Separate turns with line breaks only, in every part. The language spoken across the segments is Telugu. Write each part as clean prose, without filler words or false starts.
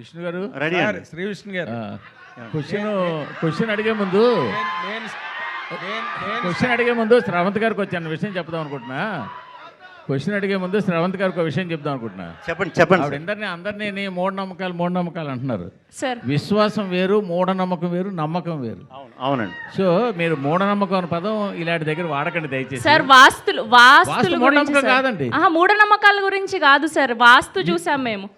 విష్ణు గారు
రెడీ
సార్, శ్రీ విష్ణు గారు
క్వశ్చన్ అడిగే ముందు క్వశ్చన్ అడిగే ముందు శ్రావంత్ గారికి వచ్చాను విషయం చెప్దాం అనుకుంటున్నా. క్వశ్చన్ అడిగే ముందు శ్రావంత్ గారికి ఒక విషయం చెప్దాం అనుకుంటున్నా.
చెప్పండి
ఆవిడ అందరినీ మూఢనమ్మకాలు అంటున్నారు.
సార్,
విశ్వాసం వేరు, మూఢనమ్మకం వేరు, నమ్మకం వేరు.
అవునండి.
సో మీరు మూఢనమ్మకం అనే పదం ఇలాంటి దగ్గర వాడకండి దయచేసి.
సార్ వాస్తులు
మూఢనమ్మకం కాదండి.
మూఢనమ్మకాల గురించి కాదు సార్, వాస్తు చూసాం మేము.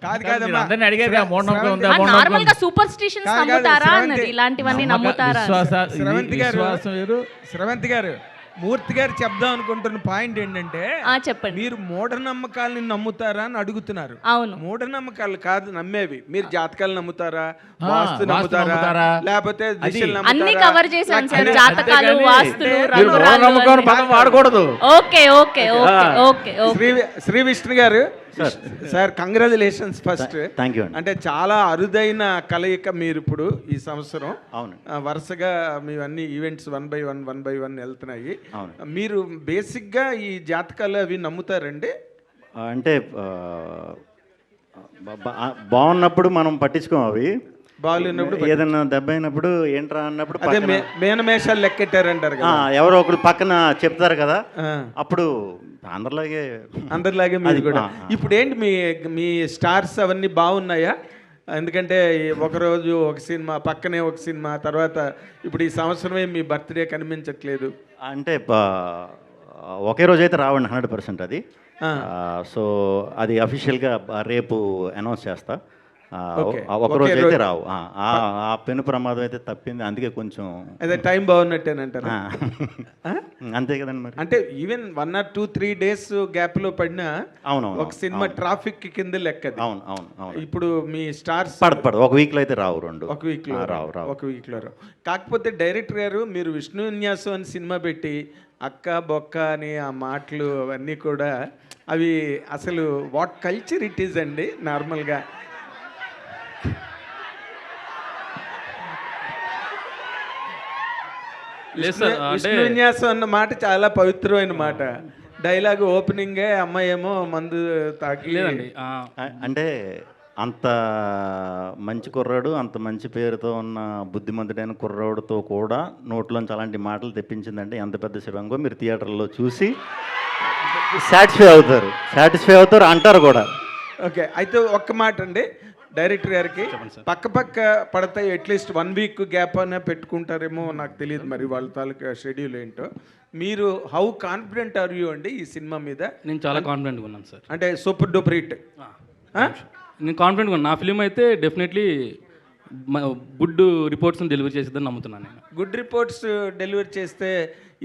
మీరు అందరినీ అడిగారు మూఢనమ్మకం ఉందా,
నార్మల్ గా సూపర్ స్టిషన్స్ నమ్ముతారా అన్నది, ఇలాంటివన్నీ నమ్ముతారా?
విశ్వాసం వేరు.
శ్రవంతి గారు, మూర్తి గారు చెప్దాం అనుకుంటున్న పాయింట్ ఏంటంటే,
చెప్పండి.
మీరు మూఢనమ్మకాలని నమ్ముతారా అని అడుగుతున్నారు.
అవును,
మూఢనమ్మకాలు కాదు నమ్మేవి. మీరు జాతకాలు నమ్ముతారా, వాస్తు నమ్ముతారా, లేకపోతే దిశలు
అన్ని
నమ్ముతారా?
కవర్ చేశాను సార్, జాతకాలు, వాస్తులు,
వాడకూడదు.
Okay okay okay okay.
Shri Vishnu గారు sir, congratulations first.
Thank you.
అంటే చాలా అరుదైన కలయిక మీరు ఇప్పుడు ఈ సంవత్సరం.
అవును.
వరుసగా మీ అన్ని ఈవెంట్స్ వన్ బై వన్ వెళ్తున్నాయి.
అవును.
మీరు బేసిక్గా ఈ జాతకాలు అవి నమ్ముతారండి?
అంటే బాగున్నప్పుడు మనం పట్టించుకోం, అవి
బాగున్నప్పుడు
ఏదన్నా దెబ్బ అయినప్పుడు ఏంట్రా అన్నప్పుడు
అదే మేనమేషాలు లెక్కెట్టారంటారు కదా,
ఎవరో ఒకరు పక్కన చెప్తారు కదా, అప్పుడు అందరిలాగే
మీరు కూడా. ఇప్పుడు ఏంటి మీ స్టార్స్ అవన్నీ బాగున్నాయా? ఎందుకంటే ఒకరోజు ఒక సినిమా, పక్కనే ఒక సినిమా, తర్వాత ఇప్పుడు ఈ సంవత్సరమే మీ బర్త్డే కనిపించట్లేదు.
అంటే ఒకే రోజు అయితే రావండి 100% అది. సో అది అఫీషియల్గా రేపు అనౌన్స్ చేస్తా. ఒకరోజు అయితే రావు. ఆ పెను ప్రమాదం అయితే తప్పింది, అందుకే కొంచెం
అదే టైం బాగున్నట్టేనంటారు.
అంతే కదండి మరి.
అంటే ఈవెన్ 1 or 2-3 days గ్యాప్ లో పడినా
అవునవును
ఒక సినిమా ట్రాఫిక్ కింద లెక్క.
అవును.
ఇప్పుడు మీ స్టార్స్
పడదు ఒక వీక్ లో అయితే రావు. ఒక వీక్ లో
రావు. కాకపోతే డైరెక్టర్ గారు మీరు విష్ణు విన్యాసం అని సినిమా పెట్టి అక్క బొక్క అని ఆ మాటలు అవన్నీ కూడా అవి అసలు వాట్ కల్చర్ ఇట్ ఈజ్ అండి. నార్మల్గా విష్ణు విన్యాసం అన్న మాట చాలా పవిత్రమైన మాట. డైలాగ్ ఓపెనింగే అమ్మాయి ఏమో మందు తాకి
లేదండి.
అంటే అంత మంచి కుర్రాడు, అంత మంచి పేరుతో ఉన్న బుద్ధిమంతుడైన కుర్రాడుతో కూడా నోట్లోంచి అలాంటి మాటలు తెప్పించిందంటే ఎంత పెద్ద శివంగో మీరు థియేటర్లో చూసి సాటిస్ఫై అవుతారు అంటారు కూడా.
ఓకే, అయితే ఒక్క మాట అండి డైరెక్టర్ గారికి, పక్క పడతాయి అట్లీస్ట్ 1 week గ్యాప్ అయినా పెట్టుకుంటారేమో నాకు తెలియదు, మరి వాళ్ళ తాలూకా షెడ్యూల్ ఏంటో. మీరు హౌ కాన్ఫిడెంట్ ఆర్ యూ అండి ఈ సినిమా మీద?
నేను చాలా కాన్ఫిడెంట్గా ఉన్నాను సార్.
అంటే సూపర్ డూపర్ హిట్.
నేను కాన్ఫిడెంట్గా ఉన్నాను. నా ఫిలిం అయితే డెఫినెట్లీ గుడ్ రిపోర్ట్స్ని డెలివరీ చేసేదని నమ్ముతున్నాను నేను.
గుడ్ రిపోర్ట్స్ డెలివరీ చేస్తే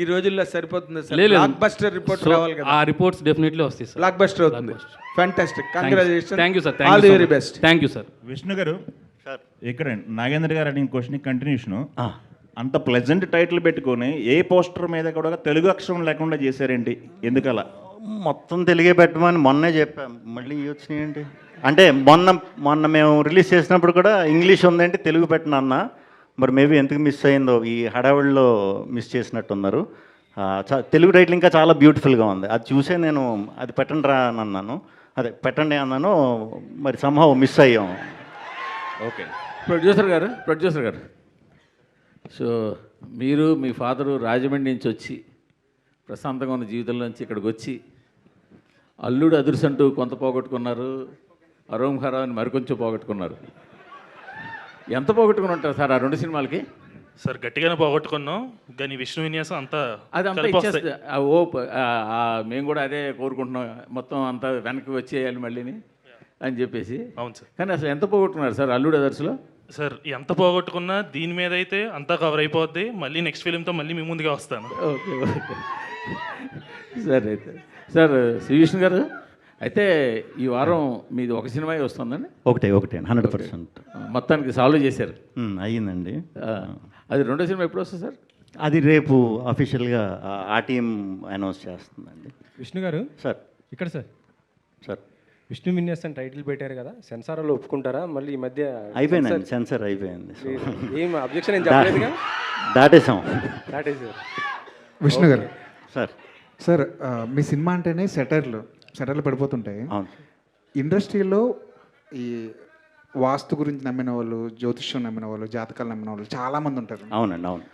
ఈ రోజుల్లో సరిపోతుంది సార్. బ్లాక్ బస్టర్ రిపోర్ట్ రావాలి కదా.
ఆ రిపోర్ట్స్ డెఫినెట్లీ వస్తాయి సార్.
బ్లాక్ బస్టర్ అవుతుంది. Fantastic, congratulations.
Thank you sir.
All the very best.
Thank you sir.
Vishnu గారు, ఇక్కడ నాగేంద్ర గారు అడిగిన క్వశ్చన్ కంటిన్యూషన్. అంత ప్లెజెంట్ టైటిల్ పెట్టుకొని ఏ పోస్టర్ మీద కూడా తెలుగు అక్షరం లేకుండా చేశారేంటి? ఎందుకలా?
మొత్తం తెలుగే పెట్టమని మొన్నే చెప్పాం, మళ్ళీ వచ్చినాయండి. అంటే మొన్న మేము రిలీజ్ చేసినప్పుడు కూడా ఇంగ్లీష్ ఉందంటే తెలుగు పెట్టిన అన్న, మరి మేబీ ఎందుకు మిస్ అయిందో ఈ హడావిడిలో మిస్ చేసినట్టున్నారు. తెలుగు టైటిల్ ఇంకా చాలా బ్యూటిఫుల్గా ఉంది. అది చూసే నేను అది పెట్టండి రా అని అన్నాను, అదే పెట్టండి అన్నాను, మరి సంహవ్ మిస్ అయ్యాం.
ఓకే, ప్రొడ్యూసర్ గారు, సో మీరు మీ ఫాదరు రాజమండ్రి నుంచి వచ్చి ప్రశాంతంగా ఉన్న జీవితంలోంచి ఇక్కడికి వచ్చి అల్లుడు అదుర్సంటూ కొంత పోగొట్టుకున్నారు, అరోమ్ ఖరా అని మరికొంచెం పోగొట్టుకున్నారు. ఎంత పోగొట్టుకుని ఉంటారు సార్ ఆ 2 సినిమాలకి?
సార్ గట్టిగానే పోగొట్టుకున్నాం, కానీ విష్ణు విన్యాసం అంతా
ఇచ్చేస్తే మేము కూడా అదే కోరుకుంటున్నాం, మొత్తం అంతా వెనక్కి వచ్చేయాలి మళ్ళీని అని చెప్పేసి.
అవును సార్.
కానీ అసలు ఎంత పోగొట్టుకున్నారు సార్ అల్లుడు అదర్స్లో?
సార్ ఎంత పోగొట్టుకున్నా దీని మీద అయితే అంతా కవర్ అయిపోద్ది. మళ్ళీ నెక్స్ట్ ఫిలింతో మళ్ళీ మీ ముందుగా వస్తాను.
ఓకే సరే అయితే సార్ శ్రీ విష్ణు గారు, అయితే ఈ వారం మీది ఒక సినిమా వస్తుందండి?
ఒకటే 100%
మొత్తానికి సాల్వ్ చేశారు.
అయ్యిందండి.
అది 2వ సినిమా ఎప్పుడు వస్తుంది సార్?
అది రేపు అఫీషియల్గా ఆ టీం అనౌన్స్ చేస్తుందండి.
విష్ణు గారు
సార్,
ఇక్కడ సార్ విష్ణు విన్యాస్ అని టైటిల్ పెట్టారు కదా, సెన్సార్లో ఒప్పుకుంటారా? మళ్ళీ ఈ మధ్య
అయిపోయిందండి, సెన్సార్ అయిపోయింది.
ఏం అబ్జెక్షన్ ఏం చెప్పలేదుగా?
దాటేసాం.
విష్ణు గారు
సార్,
మీ సినిమా అంటేనే సెటర్లు పడిపోతుంటాయి. ఇండస్ట్రీలో ఈ వాస్తు గురించి నమ్మిన వాళ్ళు, జ్యోతిష్యం నమ్మిన వాళ్ళు, జాతకాలు నమ్మిన వాళ్ళు చాలామంది ఉంటారు.
అవునండి, అవును.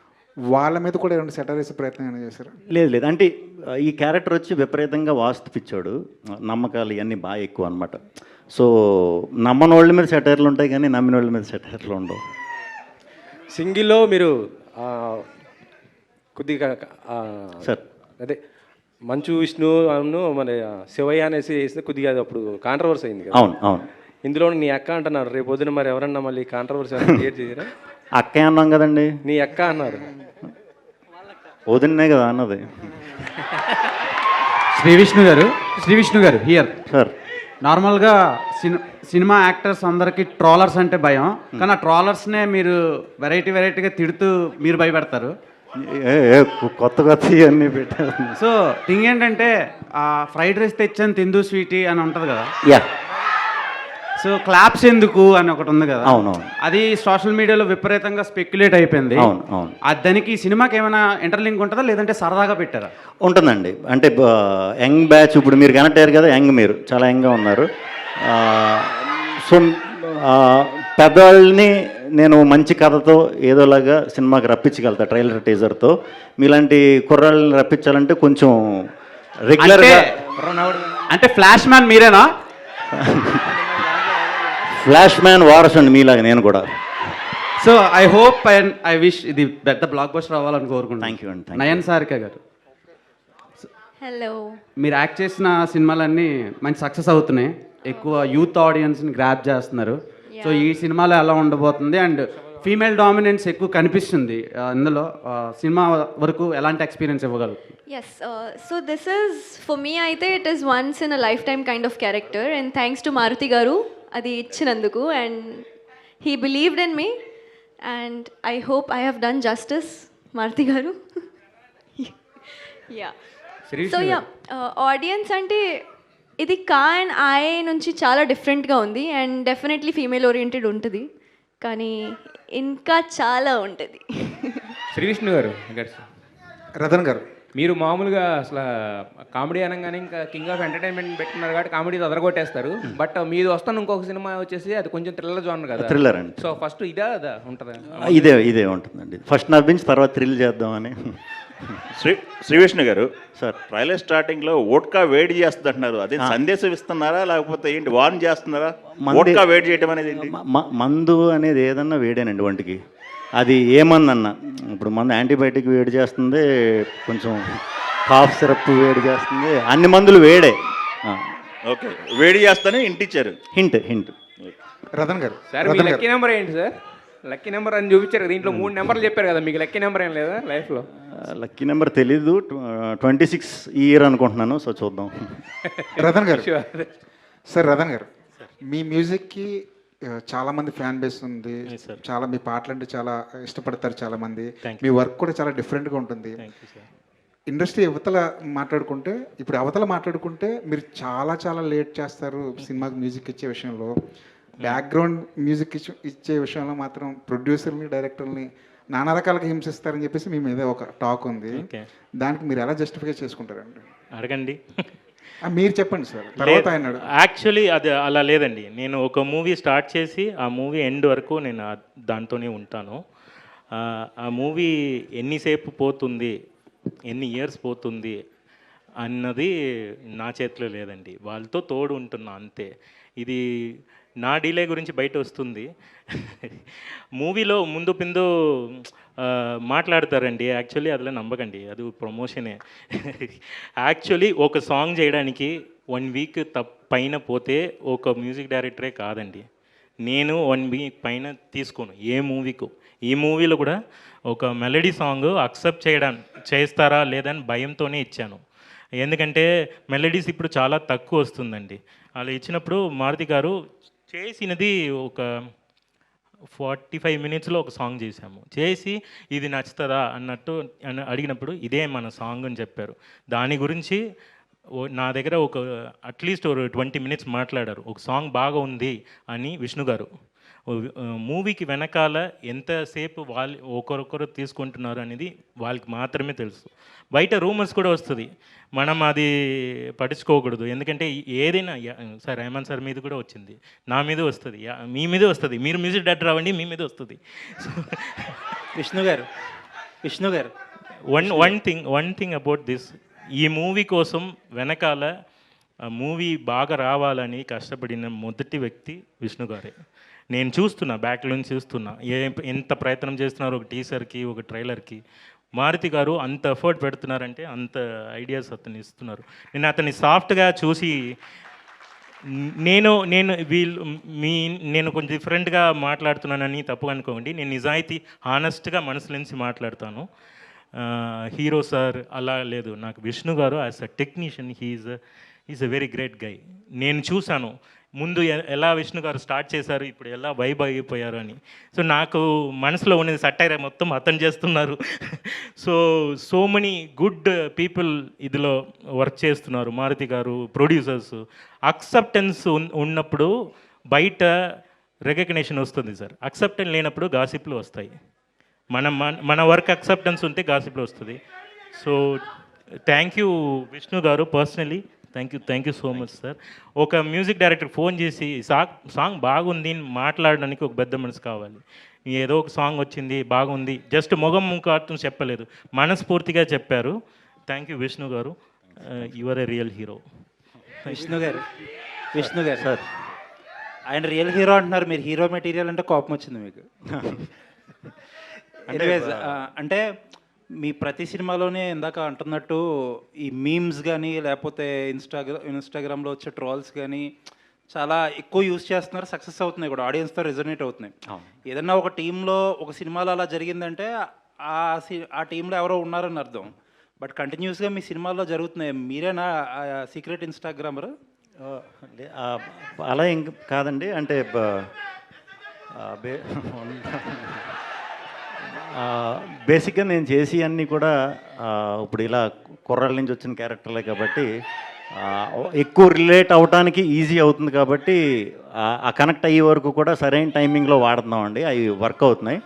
వాళ్ళ మీద కూడా ఏమైనా సెటర్ వేసే ప్రయత్నం ఏమైనా చేశారు?
లేదు లేదు, అంటే ఈ క్యారెక్టర్ వచ్చి విపరీతంగా వాస్తు పిచ్చాడు, నమ్మకాలు ఇవన్నీ బాగా ఎక్కువ అనమాట. సో నమ్మని వాళ్ళ మీద సెటైర్లు ఉంటాయి కానీ నమ్మిన వాళ్ళ మీద సెటైర్లు ఉండవు.
సింగిల్లో మీరు కొద్దిగా
సార్
అదే మంచు విష్ణు అవును మన శివయ్య అనేసి వేస్తే కొద్దిగా అది అప్పుడు కాంట్రవర్సీ అయింది కదా.
అవును అవును.
ఇందులో నీ అక్క అంటున్నారు, రేపు పొద్దున మరి ఎవరన్నా మళ్ళీ కాంట్రవర్సీ క్రియేట్ చేయరా?
అక్కే అన్నాం కదండి.
నీ అక్క అన్నారు.
వదిన్నే కదా అన్నది.
శ్రీ విష్ణు గారు హియర్.
సార్
నార్మల్గా సినిమా యాక్టర్స్ అందరికీ ట్రోలర్స్ అంటే భయం, కానీ ఆ ట్రోలర్స్నే మీరు వెరైటీగా తిడుతూ మీరు భయపెడతారు.
కొత్త ఇవన్నీ పెట్టారు.
సో థింగ్ ఏంటంటే ఫ్రైడ్ రైస్ తెచ్చాను తిందు స్వీటీ అని ఉంటుంది కదా.
యా.
సో క్లాప్స్ ఎందుకు అని ఒకటి ఉంది కదా.
అవునవును.
అది సోషల్ మీడియాలో విపరీతంగా స్పెక్యులేట్ అయిపోయింది.
అవును అవును.
దానికి ఈ సినిమాకి ఏమైనా ఇంటర్లింక్ ఉంటుందా లేదంటే సరదాగా పెట్టారా?
ఉంటుందండి. అంటే యంగ్ బ్యాచ్, ఇప్పుడు మీరు కనెక్ట్ అయ్యారు కదా, మీరు చాలా యంగ్గా ఉన్నారు. సో పెద్దవాళ్ళని నేను మంచి కథతో ఏదోలాగా సినిమాకి రప్పించగలుగుతా, ట్రైలర్ టీజర్తో. మీలాంటి కుర్రాళ్ళని రప్పించాలంటే కొంచెం రెగ్యులర్గా.
అంటే ఫ్లాష్ మ్యాన్ మీరేనా?
ఫ్లాష్ మ్యాన్ వారసండి మీలాగా నేను కూడా.
So I hope and I wish ఇది పెద్ద బ్లాక్ బస్టర్ అవ్వాలని కోరుకుంటున్నాను.
థ్యాంక్ యూ అండి.
నయన్ సారిక గారు,
హలో.
మీరు యాక్ట్ చేసిన సినిమాలన్నీ మంచి సక్సెస్ అవుతున్నాయి, ఎక్కువ యూత్ ఆడియన్స్ని గ్రాప్ చేస్తున్నారు. సో ఈ సినిమాలో ఎలా ఉండబోతుంది అండ్ ఫీమేల్ డామినెన్స్ ఎక్కువ కనిపిస్తుంది ఇందులో, సినిమా వరకు ఎలాంటి ఎక్స్పీరియన్స్ ఇవ్వగలరు?
Yes, so this is, for me, I think it is once in a lifetime kind of character, and thanks to Maruti Garu, adi ichinanduku, and he believed in me, and I hope I have done justice, Maruti Garu. Yeah. So yeah, audience ante ఇది కా అండ్ ఐ నుంచి చాలా డిఫరెంట్గా ఉంది అండ్ డెఫినెట్లీ ఫీమేల్ ఓరియంటెడ్ ఉంటుంది, కానీ ఇంకా చాలా ఉంటుంది.
శ్రీ విష్ణు గారు,
రతన్ గారు,
మీరు మామూలుగా అసలు కామెడీ అనగానే ఇంకా కింగ్ ఆఫ్ ఎంటర్టైన్మెంట్ పెట్టుకున్నారు కాబట్టి కామెడీ అదరగొట్టేస్తారు. బట్ మీది వస్తాను ఇంకొక సినిమా వచ్చేసి అది కొంచెం థ్రిల్లర్ జోనర్ కదా.
థ్రిల్లర్ అండి.
సో ఫస్ట్ ఇదే అదా ఉంటుందా?
ఇదే ఉంటుందండి. ఫస్ట్ నవ్వించి తర్వాత థ్రిల్ చేద్దామని.
శ్రీ విష్ణు గారు సార్, ట్రైలర్ స్టార్టింగ్లో ఓట్కా వేడి చేస్తుంది అంటున్నారు, అదే సందేశం ఇస్తున్నారా లేకపోతే ఏంటి, వార్న్ చేస్తున్నారా? ఓట్కా వేడి చేయడం అనేది ఏంటి?
మందు అనేది ఏదన్నా వేడేనండి ఒంటికి. అది ఏ మందు అన్నా, ఇప్పుడు మందు యాంటీబయాటిక్ వేడి చేస్తుంది, కొంచెం కాఫ్ సిరప్ వేడి చేస్తుంది, అన్ని మందులు వేడే.
ఓకే, వేడి చేస్తానే ఇంటిచ్చారు.
హింట్.
రతన్ గారు,
సార్ మీ లక్కీ నెంబర్ ఏంటి సార్? లక్కీ నెంబర్ అని చూపించారు కదా, దీంట్లో 3 నెంబర్లు చెప్పారు కదా, మీకు లక్కీ నెంబర్ ఏం లేదా లైఫ్లో?
లక్కీ నెంబర్ తెలీదు, 26 ఈ ఇయర్ అనుకుంటున్నాను. సో చూద్దాం.
రతన్ గారు, సార్ రతన్ గారు, మీ మ్యూజిక్కి చాలామంది ఫ్యాన్ బేస్ ఉంది, చాలా మీ పాటలు అంటే చాలా ఇష్టపడతారు చాలామంది, మీ వర్క్ కూడా చాలా డిఫరెంట్గా ఉంటుంది. ఇండస్ట్రీ అవతల మాట్లాడుకుంటే మీరు చాలా లేట్ చేస్తారు సినిమాకి మ్యూజిక్ ఇచ్చే విషయంలో. బ్యాక్గ్రౌండ్ మ్యూజిక్ ఇచ్చే విషయంలో మాత్రం ప్రొడ్యూసర్ని, డైరెక్టర్ని నానా రకాలుగా హింసిస్తారని చెప్పేసి మీ మీద ఒక టాక్ ఉంది. దానికి మీరు ఎలా జస్టిఫై చేసుకుంటారండి?
అడగండి.
మీరు చెప్పండి సార్, తర్వాత ఆయన.
యాక్చువల్లీ అది అలా లేదండి. నేను ఒక మూవీ స్టార్ట్ చేసి ఆ మూవీ ఎండ్ వరకు నేను దాంతోనే ఉంటాను. ఆ మూవీ ఎన్నిసేపు పోతుంది, ఎన్ని ఇయర్స్ పోతుంది అన్నది నా చేతిలో లేదండి, వాళ్ళతో తోడు ఉంటున్నా అంతే. ఇది నా డీలే గురించి బయట వస్తుంది. మూవీలో ముందు పిందు మాట్లాడతారండి, యాక్చువల్లీ అదిలో నమ్మకండి, అది ప్రమోషనే. యాక్చువల్లీ ఒక సాంగ్ చేయడానికి 1 వీక్ పైన పోతే ఒక మ్యూజిక్ డైరెక్టరే కాదండి, నేను 1 వీక్ పైన తీసుకోను ఏ మూవీకు. ఈ మూవీలో కూడా ఒక మెలడీ సాంగ్ అక్సెప్ట్ చేస్తారా లేదని భయంతోనే ఇచ్చాను. ఎందుకంటే మెలడీస్ ఇప్పుడు చాలా తక్కువ వస్తుందండి. అలా ఇచ్చినప్పుడు మారుతి గారు చేసినది ఒక 45 మినిట్స్లో ఒక సాంగ్ చేశాము. చేసి ఇది నచ్చుతుందా అన్నట్టు అడిగినప్పుడు ఇదే మన సాంగ్ అని చెప్పారు. దాని గురించి నా దగ్గర ఒక అట్లీస్ట్ ఒక 20 మినిట్స్ మాట్లాడారు. ఒక సాంగ్ బాగా ఉంది అని విష్ణు గారు. మూవీకి వెనకాల ఎంతసేపు వాళ్ళు ఒకరొకరు తీసుకుంటున్నారు అనేది వాళ్ళకి మాత్రమే తెలుసు. బయట రూమర్స్ కూడా వస్తుంది, మనం అది పట్టించుకోకూడదు. ఎందుకంటే ఏదైనా సార్ రెహమాన్ సార్ మీద కూడా వచ్చింది, నా మీద వస్తుంది, మీ మీద వస్తుంది, మీరు మ్యూజిక్ డైరెక్టర్ అవ్వండి, మీ మీద వస్తుంది.
విష్ణు గారు
వన్ థింగ్ అబౌట్ దిస్, ఈ మూవీ కోసం వెనకాల మూవీ బాగా రావాలని కష్టపడిన మొదటి వ్యక్తి విష్ణు గారే. నేను చూస్తున్నా, బ్యాక్లో నుంచి చూస్తున్నా ఎంత ప్రయత్నం చేస్తున్నారు ఒక టీజర్కి, ఒక ట్రైలర్కి. మారుతి గారు అంత ఎఫర్ట్ పెడుతున్నారంటే అంత ఐడియాస్ అతను ఇస్తున్నారు. నేను అతన్ని సాఫ్ట్గా చూసి నేను కొంచెం డిఫరెంట్గా మాట్లాడుతున్నానని తప్పు అనుకోండి. నేను నిజాయితీ హానెస్ట్గా మనసు నుంచి మాట్లాడతాను. హీరో సార్ అలా లేదు, నాకు విష్ణు గారు as a technician is a very great guy. నేను చూశాను ముందు ఎలా విష్ణు గారు స్టార్ట్ చేశారు, ఇప్పుడు ఎలా వైబ్ అయిపోయారు అని. సో నాకు మనసులో ఉన్నది సట్టైర్ మొత్తం అతను చేస్తున్నారు. సో మెనీ గుడ్ పీపుల్ ఇదిలో వర్క్ చేస్తున్నారు. మారుతి గారు, ప్రొడ్యూసర్స్. అక్సెప్టెన్స్ ఉన్నప్పుడు బయట రికగ్నిషన్ వస్తుంది సార్, అక్సెప్టెన్స్ లేనప్పుడు గాసిప్లు వస్తాయి. మన వర్క్ అక్సెప్టెన్స్ ఉంటే గాసిప్లు వస్తుంది. సో థ్యాంక్ యూ విష్ణు గారు, personally thank you so much sir. ఒక మ్యూజిక్ డైరెక్టర్ ఫోన్ చేసి సాంగ్ బాగుంది మాట్లాడడానికి ఒక పెద్ద మనసు కావాలి. ఏదో ఒక సాంగ్ వచ్చింది బాగుంది జస్ట్ మొగం ముఖార్థం చెప్పలేదు, మనస్ఫూర్తిగా చెప్పారు. థ్యాంక్ యూ విష్ణు గారు, your a real hero.
Vishnu గారు సార్, ఆయన రియల్ హీరో అంటున్నారు, మీరు హీరో మెటీరియల్ అంటే కోపం వచ్చింది మీకు. అంటే మీ ప్రతి సినిమాలోనే ఇందాక అంటున్నట్టు ఈ మీమ్స్ కానీ లేకపోతే ఇన్స్టాగ్రామ్లో వచ్చే ట్రోల్స్ కానీ చాలా ఎక్కువ యూజ్ చేస్తున్నారు, సక్సెస్ అవుతున్నాయి కూడా, ఆడియన్స్తో రెజొనేట్ అవుతున్నాయి. ఏదన్నా ఒక టీంలో ఒక సినిమాలో అలా జరిగిందంటే ఆ టీంలో ఎవరో ఉన్నారని అర్థం. బట్ కంటిన్యూస్గా మీ సినిమాల్లో జరుగుతున్నాయి. మీరేనా సీక్రెట్ ఇన్స్టాగ్రామర్?
అలా ఏం కాదండి. అంటే బేసిక్గా నేను చేసి అన్నీ కూడా ఇప్పుడు ఇలా కుర్రాళ్ళ నుంచి వచ్చిన క్యారెక్టర్లే కాబట్టి ఎక్కువ రిలేట్ అవడానికి ఈజీ అవుతుంది కాబట్టి ఆ కనెక్ట్ అయ్యే వరకు కూడా సరైన టైమింగ్లో వాడుతున్నామండి, అవి వర్క్ అవుతున్నాయి.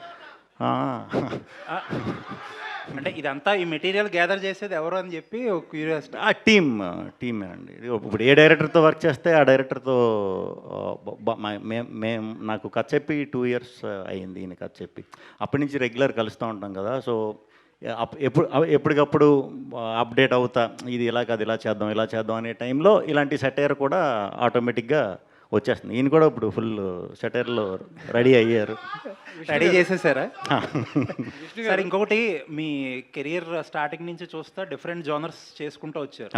అంటే ఇదంతా ఈ మెటీరియల్ గ్యాదర్ చేసేది ఎవరు అని చెప్పి ఒక క్యూరియాసిటీ.
టీమే అండి. ఇప్పుడు ఏ డైరెక్టర్తో వర్క్ చేస్తే ఆ డైరెక్టర్తో మేము నాకు కథ చెప్పి 2 years అయ్యింది ఈయన కథ చెప్పి. అప్పటి నుంచి రెగ్యులర్ కలుస్తూ ఉంటాం కదా. సో ఎప్పటికప్పుడు అప్డేట్ అవుతా, ఇది ఇలా కాదు ఇలా చేద్దాం అనే టైంలో ఇలాంటి సెటైర్ కూడా ఆటోమేటిక్గా వచ్చేస్తుంది. ఈయన కూడా ఇప్పుడు ఫుల్ సెటైర్లో రెడీ అయ్యారు.
రెడీ చేసేసారా? సార్ ఇంకొకటి, మీ కెరియర్ స్టార్టింగ్ నుంచి చూస్తే డిఫరెంట్ జోనర్స్ చేసుకుంటూ వచ్చారు.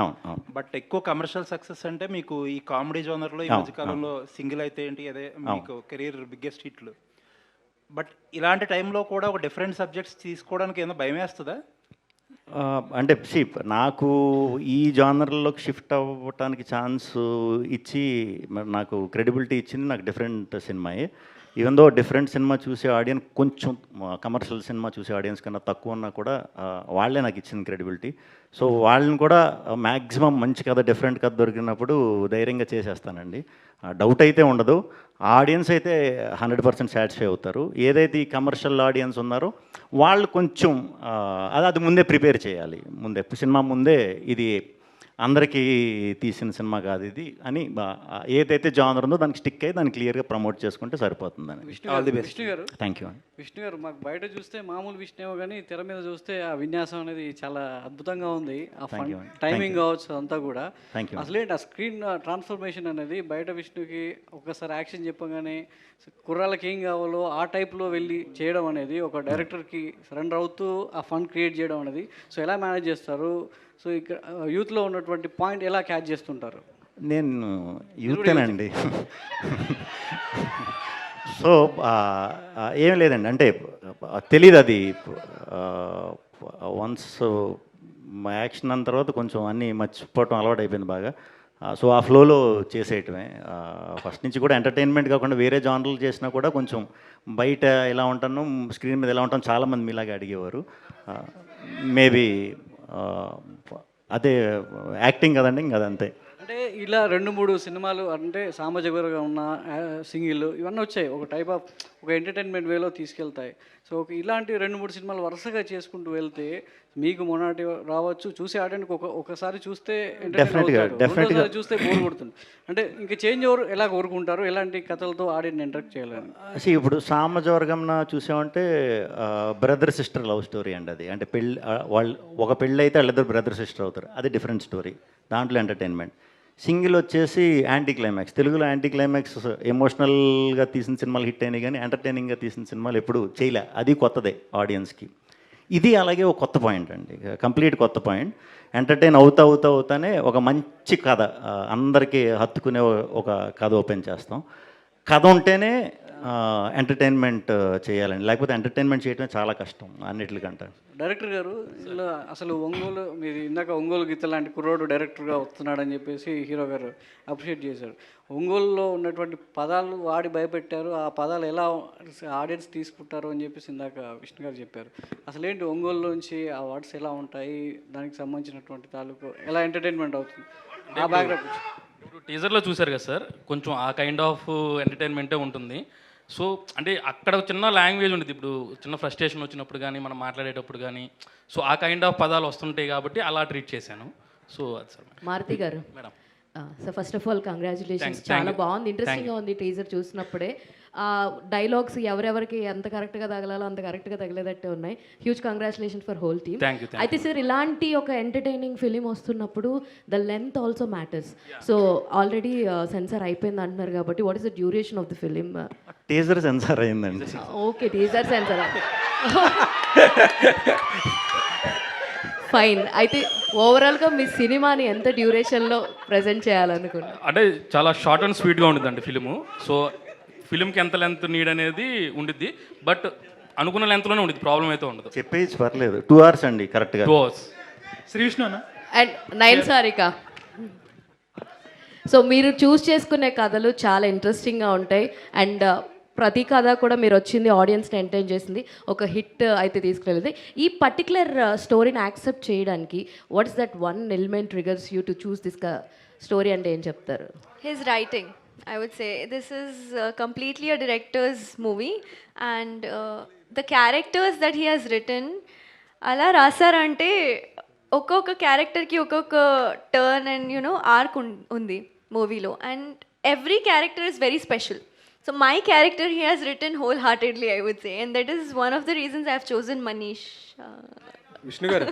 బట్ ఎక్కువ కమర్షియల్ సక్సెస్ అంటే మీకు ఈ కామెడీ జోనర్లో ఈ మధ్యకాలంలో సింగిల్ అయితే ఏంటి, అదే మీకు కెరియర్ బిగ్గెస్ట్ హిట్లు. బట్ ఇలాంటి టైంలో కూడా ఒక డిఫరెంట్ సబ్జెక్ట్స్ తీసుకోవడానికి ఏమైనా భయం వేస్తుందా?
అంటే నాకు ఈ జానర్లోకి షిఫ్ట్ అవ్వటానికి ఛాన్స్ ఇచ్చి నాకు క్రెడిబిలిటీ ఇచ్చింది నాకు డిఫరెంట్ సినిమాయే. ఈవెన్ దో డిఫరెంట్ సినిమా చూసే ఆడియన్స్ కొంచెం కమర్షియల్ సినిమా చూసే ఆడియన్స్ కన్నా తక్కువ ఉన్నా కూడా వాళ్ళే నాకు ఇచ్చింది క్రెడిబిలిటీ. సో వాళ్ళని కూడా మ్యాక్సిమం మంచి కథ, డిఫరెంట్ కథ దొరికినప్పుడు ధైర్యంగా చేసేస్తానండి. డౌట్ అయితే ఉండదు. ఆడియన్స్ అయితే 100% సాటిస్ఫై అవుతారు. ఏదైతే ఈ కమర్షియల్ ఆడియన్స్ ఉన్నారో వాళ్ళు కొంచెం అది ముందే ప్రిపేర్ చేయాలి. సినిమా ముందే ఇది అందరికీ తీసిన సినిమా కాదు ఇది అని ఏదైతే జానర్ ఉందో దానికి స్టిక్ అయ్యి దాన్ని క్లియర్గా ప్రమోట్ చేసుకుంటే సరిపోతుందని.
All the best.
Thank you అండి.
విష్ణు గారు, మాకు బయట చూస్తే మామూలు విష్ణు కానీ తెర మీద చూస్తే ఆ విన్యాసం అనేది చాలా అద్భుతంగా ఉంది. ఆ టైమింగ్ కావచ్చు అంతా కూడా. అసలేంటి ఆ స్క్రీన్ ట్రాన్స్ఫర్మేషన్ అనేది బయట విష్ణుకి ఒకసారి యాక్షన్ చెప్పగానే కుర్రాళ్ళకి ఏం కావాలో ఆ టైప్లో వెళ్ళి చేయడం అనేది ఒక డైరెక్టర్కి సరెండర్ అవుతూ ఆ ఫన్ క్రియేట్ చేయడం అనేది సో ఎలా మేనేజ్ చేస్తారు? సో ఇక్కడ యూత్లో ఉన్నటువంటి పాయింట్ ఎలా క్యాచ్ చేస్తుంటారు?
నేను యూతేనండి. సో ఏం లేదండి, అంటే తెలీదు అది. వన్స్ యాక్షన్ అన్న తర్వాత కొంచెం అన్నీ మర్చిపోవటం అలవాటు అయిపోయింది బాగా. సో ఆ ఫ్లోలో చేసేయటమే. ఫస్ట్ నుంచి కూడా ఎంటర్టైన్మెంట్ కాకుండా వేరే జానర్లు చేసినా కూడా కొంచెం బయట ఎలా ఉంటాను, స్క్రీన్ మీద ఎలా ఉంటాను చాలామంది మీలాగా అడిగేవారు. మేబీ అదే యాక్టింగ్ కదండి, ఇంకా అదంతే.
అంటే ఇలా 2-3 సినిమాలు అంటే సామాజికంగా ఉన్న సింగిల్ ఇవన్నీ వచ్చాయి, ఒక టైప్ ఆఫ్ ఒక ఎంటర్టైన్మెంట్ వేలో తీసుకెళ్తాయి. సో ఇలాంటి 2-3 సినిమాలు వరుసగా చేసుకుంటూ వెళ్తే మీకు మొన్నటి రావచ్చు, చూసి ఆడడానికి ఒకసారి చూస్తే రెండోసారి చూస్తే బోర్ కొడుతుంది. అంటే ఇంకా చేంజ్ ఓవర్ ఎలా కోరుకుంటారు, ఎలాంటి కథలతో ఆడియన్స్ ఇంటరాక్ట్ చేయాలని?
ఇప్పుడు సామజవర్గంన చూసామంటే బ్రదర్ సిస్టర్ లవ్ స్టోరీ అండి అది. అంటే వాళ్ళు ఒక పెళ్ళి అయితే వాళ్ళిద్దరు బ్రదర్ సిస్టర్ అవుతారు, అది డిఫరెంట్ స్టోరీ, దాంట్లో ఎంటర్టైన్మెంట్. సింగిల్ వచ్చేసి యాంటీ క్లైమాక్స్. తెలుగులో యాంటీ క్లైమాక్స్ ఎమోషనల్గా తీసిన సినిమాలు హిట్ అయినాయి, కానీ ఎంటర్టైనింగ్గా తీసిన సినిమాలు ఎప్పుడు చేయలే, అది కొత్తదే ఆడియన్స్కి. ఇది అలాగే ఒక కొత్త పాయింట్ అండి, కంప్లీట్ కొత్త పాయింట్. ఎంటర్టైన్ అవుతానే ఒక మంచి కథ, అందరికీ హత్తుకునే ఒక కథ ఓపెన్ చేస్తాం. కథ ఉంటేనే ఎంటర్టైన్మెంట్ చేయాలండి, లేకపోతే ఎంటర్టైన్మెంట్ చేయడమే చాలా కష్టం అన్నిటికంటే.
డైరెక్టర్ గారు ఇలా అసలు ఒంగోలు, మీరు ఇందాక ఒంగోలు గీత లాంటి కుర్రోడు డైరెక్టర్గా వస్తున్నాడని చెప్పేసి హీరో గారు అప్రిషియేట్ చేశారు. ఒంగోలులో ఉన్నటువంటి పదాలు వాడి భయపెట్టారు, ఆ పదాలు ఎలా ఆడియన్స్ తీసుకుంటారు అని చెప్పేసి ఇందాక విష్ణు గారు చెప్పారు. అసలు ఏంటి ఒంగోలులోంచి ఆ వర్డ్స్ ఎలా ఉంటాయి, దానికి సంబంధించినటువంటి తాలూకు ఎలా ఎంటర్టైన్మెంట్ అవుతుంది, ఆ బ్యాక్గ్రౌండ్?
ఇప్పుడు టీజర్లో చూశారు కదా సార్, కొంచెం ఆ కైండ్ ఆఫ్ ఎంటర్టైన్మెంటే ఉంటుంది. సో అంటే అక్కడ చిన్న లాంగ్వేజ్ ఉంటుంది, ఇప్పుడు చిన్న ఫ్రస్ట్రేషన్ వచ్చినప్పుడు కానీ మనం మాట్లాడేటప్పుడు కానీ, సో ఆ కైండ్ ఆఫ్ పదాలు వస్తుంటాయి కాబట్టి అలా ట్రీట్ చేశాను. సో అది సార్.
మారుతి గారు
madam,
so first of all congratulations,
Thank
చాలా
you.
బాగుంది, ఇంట్రెస్టింగ్గా ఉంది టీజర్ చూసినప్పుడే. డైలాగ్స్ ఎవరెవరికి ఎంత కరెక్ట్గా తగలాలో అంత కరెక్ట్గా తగిలేదట్టే ఉన్నాయి. Huge congratulations for whole team. అయితే సార్, ఇలాంటి ఒక ఎంటర్టైనింగ్ ఫిలిం వస్తున్నప్పుడు the length also matters. So already censor అయిపోయింది అంటున్నారు కాబట్టి, what is the duration of the film?
Teaser censor అయిందండి.
Okay, teaser censor. ఫైన్. అయితే ఓవరాల్గా మీ సినిమాని ఎంత డ్యూరేషన్లో ప్రజెంట్ చేయాలనుకుంటున్నారు?
అంటే చాలా షార్ట్ అండ్ స్వీట్గా ఉంటుందండి ఫిలిము. సో ఫిలింకి ఎంత లెంత్ నీడ్ అనేది ఉండిద్ది, బట్ అనుకున్న లెంత్లోనే ఉండేది, ప్రాబ్లం అయితే ఉండదు.
చెప్పేసి పర్లేదు, 2 hours అండి కరెక్ట్గా.
2 hours.
శ్రీ విష్ణు అన్న
అండ్ నైన్ సారిక. సో మీరు చూస్ చేసుకునే కథలు చాలా ఇంట్రెస్టింగ్గా ఉంటాయి, అండ్ ప్రతి కథ కూడా మీరు వచ్చింది ఆడియన్స్ని ఎంటర్టైన్ చేసింది, ఒక హిట్ అయితే తీసుకెళ్ళింది. ఈ పర్టికులర్ స్టోరీని యాక్సెప్ట్ చేయడానికి what is that one element triggers you to choose this story అంటే ఏం చెప్తారు?
His writing, I would say. This is completely a director's movie, and the characters that he has written, అలా రాసారంటే ఒక్కొక్క క్యారెక్టర్కి ఒక్కొక్క టర్న్ అండ్ ఆర్క్ ఉంది మూవీలో, and every character is very special. So my character he has written wholeheartedly, I would say, and that is one of the reasons I have chosen Manish.
Vishnu గారు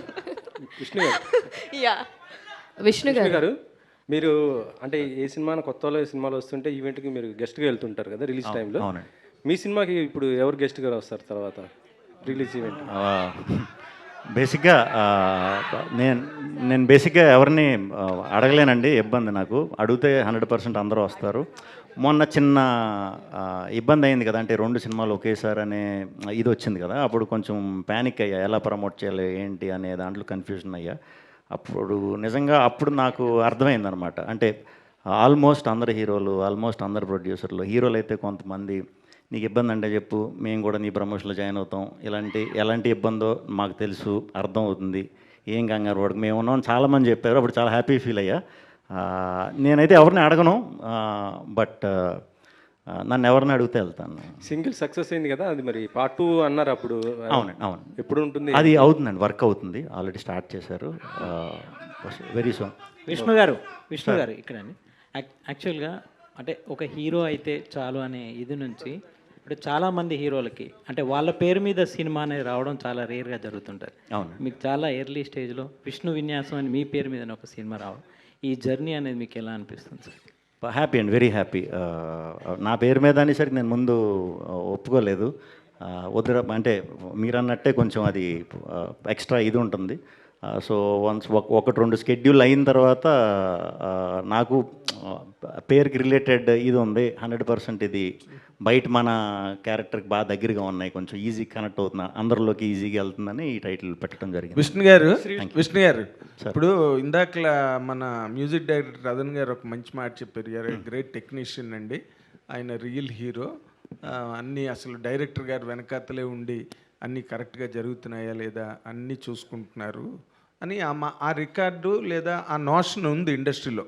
Yeah.
విష్ణు గారు,
మీరు అంటే ఏ కొత్తలో ఈ సినిమాలు వస్తుంటే ఈవెంట్కి మీరు గెస్ట్గా వెళ్తుంటారు కదా రిలీజ్ టైంలో. మీ సినిమాకి ఇప్పుడు ఎవరు గెస్ట్గా వస్తారు తర్వాత రిలీజ్ ఈవెంట్?
బేసిక్గా నేను బేసిక్గా ఎవరిని అడగలేనండి, ఇబ్బంది నాకు. అడిగితే 100% అందరూ వస్తారు. మొన్న చిన్న ఇబ్బంది అయింది కదా, అంటే 2 సినిమాలు ఒకేసారి అనే ఇది వచ్చింది కదా, అప్పుడు కొంచెం ప్యానిక్ అయ్యా, ఎలా ప్రమోట్ చేయాలి ఏంటి అనే దాంట్లో కన్ఫ్యూజన్ అయ్యా. అప్పుడు నిజంగా నాకు అర్థమైందనమాట. అంటే ఆల్మోస్ట్ అందరు హీరోలు, ఆల్మోస్ట్ అందరు ప్రొడ్యూసర్లు, హీరోలు అయితే కొంతమంది నీకు ఇబ్బంది అంటే చెప్పు, మేము కూడా నీ ప్రమోషన్లో జాయిన్ అవుతాం, ఎలాంటి ఇబ్బందో మాకు తెలుసు, అర్థం అవుతుంది, ఏం కంగారు పడకు, మేము ఉన్నాం చాలామంది చెప్పారు. అప్పుడు చాలా హ్యాపీ ఫీల్ అయ్యా. నేనైతే ఎవరిని అడగను, బట్ నన్ను ఎవరిని అడిగితే వెళ్తాను.
సింగిల్ సక్సెస్ అయింది కదా, అది మరి పార్ట్ 2 అన్నారు అప్పుడు.
అవునండి, అవును.
ఎప్పుడు ఉంటుంది?
అది అవుతుందండి, వర్క్ అవుతుంది, ఆల్రెడీ స్టార్ట్ చేశారు, వెరీ సూన్.
విష్ణు గారు ఇక్కడ యాక్చువల్గా అంటే ఒక హీరో అయితే చాలు అనే ఇది నుంచి ఇప్పుడు చాలామంది హీరోలకి అంటే వాళ్ళ పేరు మీద సినిమా అనేది రావడం చాలా రేర్గా జరుగుతుంటుంది.
అవును,
మీకు చాలా ఎర్లీ స్టేజ్లో విష్ణు విన్యాసం అని మీ పేరు మీద ఒక సినిమా రావడం, ఈ జర్నీ అనేది మీకు ఎలా అనిపిస్తుంది sir?
Happy and very happy. నా పేరు మీద అనేసరికి నేను ముందు ఒప్పుకోలేదు, వద్దు అంటే మీరు అన్నట్టే కొంచెం అది ఎక్స్ట్రా ఇది ఉంటుంది. సో వన్స్ 1-2 స్కెడ్యూల్ అయిన తర్వాత నాకు పేరుకి రిలేటెడ్ ఇది ఉంది, 100% ఇది బయట మన క్యారెక్టర్కి బాగా దగ్గరగా ఉన్నాయి, కొంచెం ఈజీ కనెక్ట్ అవుతున్నా, అందరిలోకి ఈజీగా వెళ్తుందని ఈ టైటిల్ పెట్టడం జరిగింది.
విష్ణు గారు ఇప్పుడు ఇందాక మన మ్యూజిక్ డైరెక్టర్ రతన్ గారు ఒక మంచి మాట చెప్పారు, గ్రేట్ టెక్నీషియన్ అండి, ఆయన రియల్ హీరో, అన్నీ అసలు డైరెక్టర్ గారు వెనకాతలే ఉండి అన్నీ కరెక్ట్గా జరుగుతున్నాయా లేదా అన్నీ చూసుకుంటున్నారు అని ఆ రికార్డు లేదా ఆ నోషన్ ఉంది ఇండస్ట్రీలో.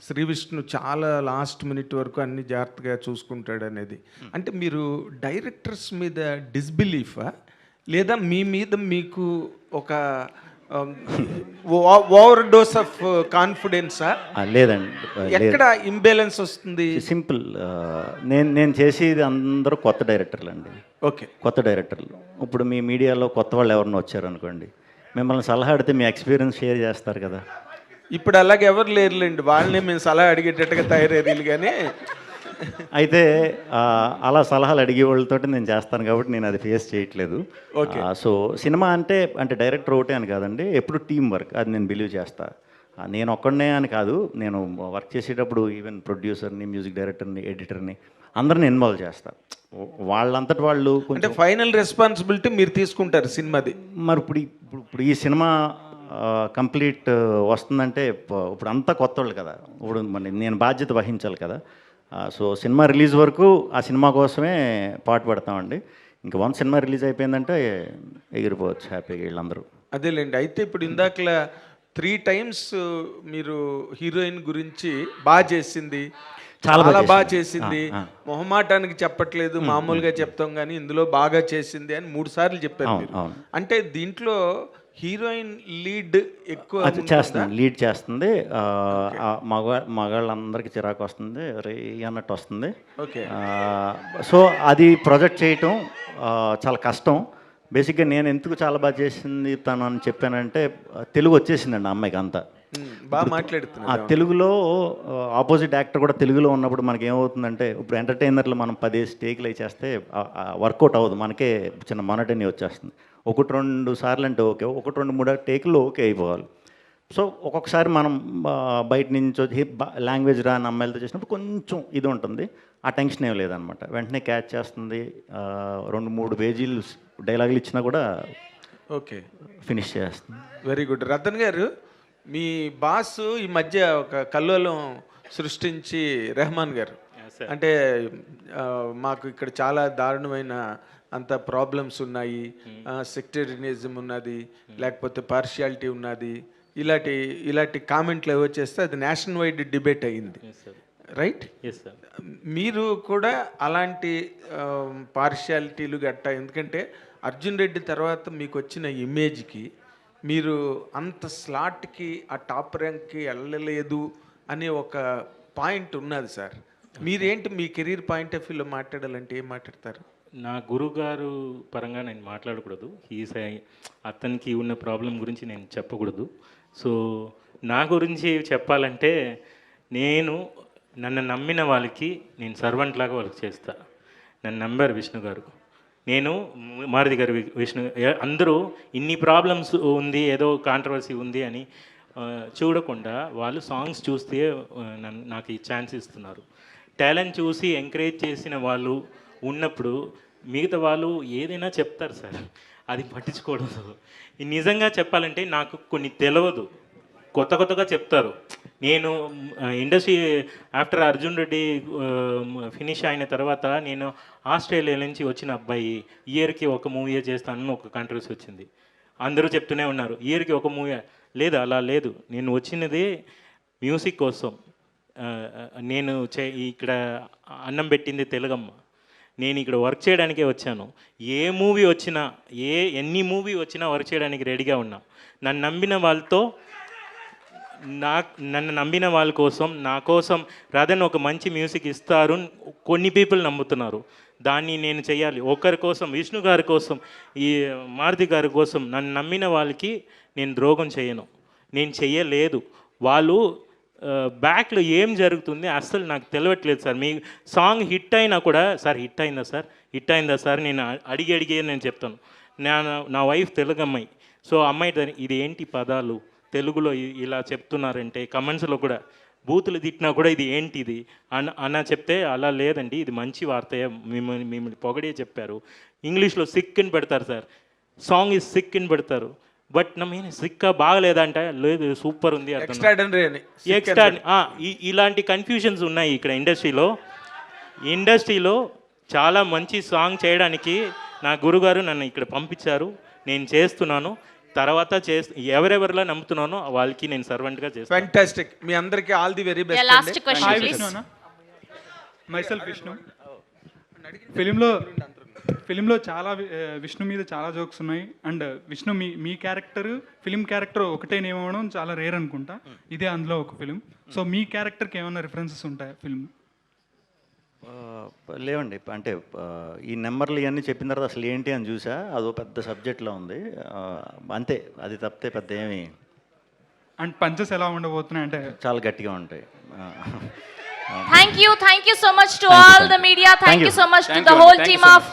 శ్రీ విష్ణు చాలా లాస్ట్ మినిట్ వరకు అన్ని జాగ్రత్తగా చూసుకుంటాడు అనేది. అంటే మీరు డైరెక్టర్స్ మీద డిస్బిలీఫా లేదా మీ మీద మీకు ఒక ఓవర్ డోస్ ఆఫ్ కాన్ఫిడెన్సా?
లేదండి,
ఎక్కడ ఇంబ్యాలెన్స్ వస్తుంది?
సింపుల్. నేను చేసేది అందరూ కొత్త డైరెక్టర్లు అండి.
ఓకే,
కొత్త డైరెక్టర్లు. ఇప్పుడు మీ మీడియాలో కొత్త వాళ్ళు ఎవరినో వచ్చారనుకోండి, మిమ్మల్ని సలహా అడిగితే మీ ఎక్స్పీరియన్స్ షేర్ చేస్తారు కదా.
ఇప్పుడు అలాగే ఎవరు లేరులేండి, వాళ్ళనే మేము సలహా అడిగేటట్టుగా తయారయ్యారు కానీ.
అయితే అలా సలహాలు అడిగే వాళ్ళతో నేను చేస్తాను కాబట్టి నేను అది ఫేస్ చేయట్లేదు. సో సినిమా అంటే డైరెక్టర్ ఒకటే అని కాదండి, ఎప్పుడు టీం వర్క్, అది నేను బిలీవ్ చేస్తా. నేను ఒక్కడనే అని కాదు, నేను వర్క్ చేసేటప్పుడు ఈవెన్ ప్రొడ్యూసర్ని, మ్యూజిక్ డైరెక్టర్ని, ఎడిటర్ని అందరిని ఇన్వాల్వ్ చేస్తా. వాళ్ళంతటి వాళ్ళు
అంటే ఫైనల్ రెస్పాన్సిబిలిటీ మీరు తీసుకుంటారు సినిమాది.
మరి ఇప్పుడు ఈ సినిమా కంప్లీట్ వస్తుందంటే ఇప్పుడు అంతా కొత్త వాళ్ళు కదా, ఇప్పుడు మరి నేను బాధ్యత వహించాలి కదా. సో సినిమా రిలీజ్ వరకు ఆ సినిమా కోసమే పాటుపడతామండి. ఇంకా వన్ సినిమా రిలీజ్ అయిపోయిందంటే ఎగిరిపోవచ్చు హ్యాపీగా వీళ్ళందరూ.
అదేలేండి. అయితే ఇప్పుడు ఇందాకలా 3 times మీరు హీరోయిన్ గురించి బాగా చేసింది, చాలా బాగా చేసింది, మొహమాటానికి చెప్పట్లేదు, మామూలుగా చెప్తాం కానీ ఇందులో బాగా చేసింది అని 3 సార్లు చెప్పారు మీరు. అంటే దీంట్లో హీరోయిన్ లీడ్ ఎక్కువ
చేస్తుంది, లీడ్ చేస్తుంది. మగాళ్ళందరికీ చిరాకు వస్తుంది, రే అన్నట్టు వస్తుంది. సో అది ప్రొజెక్ట్ చేయటం చాలా కష్టం. బేసిక్గా నేను ఎందుకు చాలా బాగా చేసింది తను అని చెప్పానంటే, తెలుగు వచ్చేసిందండి ఆ అమ్మాయికి అంతా
బాగా మాట్లాడుతున్నా.
తెలుగులో ఆపోజిట్ యాక్టర్ కూడా తెలుగులో ఉన్నప్పుడు మనకి ఏమవుతుందంటే, ఇప్పుడు ఎంటర్టైనర్లు మనం 10 టేకులు చేస్తే వర్కౌట్ అవ్వదు, మనకే చిన్న మొనటనీ వచ్చేస్తుంది. 1-2 సార్లు అంటే ఓకే, 1-2-3 టేకుల్లో ఓకే అయిపోవాలి. సో ఒక్కొక్కసారి మనం బయట నుంచి లాంగ్వేజ్ రాని అమ్మాయిలతో చేసినప్పుడు కొంచెం ఇది ఉంటుంది, ఆ టెన్షన్ ఏం లేదనమాట. వెంటనే క్యాచ్ చేస్తుంది, 2-3 పేజీలు డైలాగులు ఇచ్చినా కూడా
ఓకే
ఫినిష్ చేస్తుంది.
Very good. రతన్ గారు, మీ బాస్ ఈ మధ్య ఒక కల్లోలం సృష్టించి, రెహమాన్ గారు, అంటే మాకు ఇక్కడ చాలా దారుణమైన అంత ప్రాబ్లమ్స్ ఉన్నాయి, సెక్టేరియనిజం ఉన్నది, లేకపోతే పార్షియాలిటీ ఉన్నది, ఇలాంటి కామెంట్లు ఏవో చేస్తే అది నేషనల్ వైడ్ డిబేట్ అయ్యింది, రైట్? మీరు కూడా అలాంటి పార్షియాలిటీలు గట్టా, ఎందుకంటే అర్జున్ రెడ్డి తర్వాత మీకు వచ్చిన ఇమేజ్కి మీరు అంత స్లాట్కి, ఆ టాప్ ర్యాంక్కి వెళ్ళలేదు అనే ఒక పాయింట్ ఉన్నది సార్. మీరేంటి మీ కెరీర్ పాయింట్ ఆఫ్ వ్యూలో మాట్లాడాలంటే ఏం మాట్లాడతారు?
నా గురుగారు పరంగా నేను మాట్లాడకూడదు, అతనికి ఉన్న ప్రాబ్లం గురించి నేను చెప్పకూడదు. సో నా గురించి చెప్పాలంటే, నన్ను నమ్మిన వాళ్ళకి నేను సర్వెంట్ లాగా వర్క్ చేస్తా. నన్ను నమ్మారు విష్ణు గారు, నేను మారుతి గారు, విష్ణు, అందరూ ఇన్ని ప్రాబ్లమ్స్ ఉంది, ఏదో కాంట్రవర్సీ ఉంది అని చూడకుండా వాళ్ళు సాంగ్స్ చూస్తే నాకు ఈ ఛాన్స్ ఇస్తున్నారు. టాలెంట్ చూసి ఎంకరేజ్ చేసిన వాళ్ళు ఉన్నప్పుడు మిగతా వాళ్ళు ఏదైనా చెప్తారు సార్, అది పట్టించుకోవద్దు. నిజంగా చెప్పాలంటే నాకు కొన్ని తెలియదు, కొత్తగా చెప్తారు. నేను industry after Arjun Reddy finish అయిన తర్వాత నేను ఆస్ట్రేలియా నుంచి వచ్చిన అబ్బాయి, ఇయర్కి ఒక మూవీ చేస్తానని ఒక కాంట్రవర్సీ వచ్చింది. అందరూ చెప్తూనే ఉన్నారు ఇయర్కి ఒక మూవీ. లేదు, అలా లేదు. నేను వచ్చినది మ్యూజిక్ కోసం. నేను ఇక్కడ అన్నం పెట్టింది తెలుగమ్మ. నేను ఇక్కడ వర్క్ చేయడానికే వచ్చాను. ఏ మూవీ వచ్చినా, ఎన్ని మూవీ వచ్చినా వర్క్ చేయడానికి రెడీగా ఉన్నా. నన్ను నమ్మిన వాళ్ళ కోసం, నా కోసం రాదని ఒక మంచి మ్యూజిక్ ఇస్తారు కొన్ని పీపుల్ నమ్ముతున్నారు. దాన్ని నేను చేయాలి. ఒకరి కోసం, విష్ణు గారి కోసం, ఈ మారుతి గారి కోసం, నన్ను నమ్మిన వాళ్ళకి నేను ద్రోహం చేయను, నేను చెయ్యలేదు. వాళ్ళు బ్యాక్లో ఏం జరుగుతుంది అస్సలు నాకు తెలియట్లేదు సార్. మీ సాంగ్ హిట్ అయినా కూడా, సార్ హిట్ అయిందా సార్ నేను అడిగి నేను చెప్తాను. నా వైఫ్ తెలుగు అమ్మాయి. సో అమ్మాయి ఇది ఏంటి పదాలు తెలుగులో ఇలా చెప్తున్నారంటే, కమెంట్స్లో కూడా బూతులు తిట్టినా కూడా ఇది ఏంటిది అన్న చెప్తే, అలా లేదండి, ఇది మంచి వార్త, మిమ్మల్ని పొగడే చెప్పారు. ఇంగ్లీష్లో సిక్ అని పెడతారు సార్, సాంగ్ ఈజ్ సిక్ అని పెడతారు. బట్ నా మీన్ సిక్కా బాగలేదంట, లేదు సూపర్ ఉంది, ఇలాంటి కన్ఫ్యూజన్స్ ఉన్నాయి ఇక్కడ ఇండస్ట్రీలో. చాలా మంచి సాంగ్ చేయడానికి నా గురుగారు నన్ను ఇక్కడ పంపించారు, నేను చేస్తున్నాను. తర్వాత ఎవరెవరిలో నమ్ముతున్నానో వాళ్ళకి నేను సర్వెంట్గా చేస్తాను.
ఫ్యాంటాస్టిక్. మీ అందరికీ all the very best.
Last question please.
Myself Vishnu. ఫిలింలో చాలా విష్ణు మీద చాలా జోక్స్ ఉన్నాయి. అండ్ విష్ణు మీ క్యారెక్టర్ ఫిలిం క్యారెక్టర్ ఒకటే నేమ్ అవ్వడం చాలా రేర్ అనుకుంటా. ఇదే అందులో ఒక ఫిలిం. సో మీ క్యారెక్టర్కి ఏమైనా రిఫరెన్సెస్ ఉంటాయా ఫిల్మ్?
లేవండి. అంటే ఈ నెంబర్లు ఇవన్నీ చెప్పిన తర్వాత అసలు ఏంటి అని చూసా, అదో పెద్ద సబ్జెక్ట్లో ఉంది. అంతే, అది తప్పితే పెద్ద ఏమి.
అండ్ పంచెస్ ఎలా ఉండబోతున్నాయి అంటే
చాలా గట్టిగా ఉంటాయి.
Thank you so much to all the media. Thank you so much to the whole team of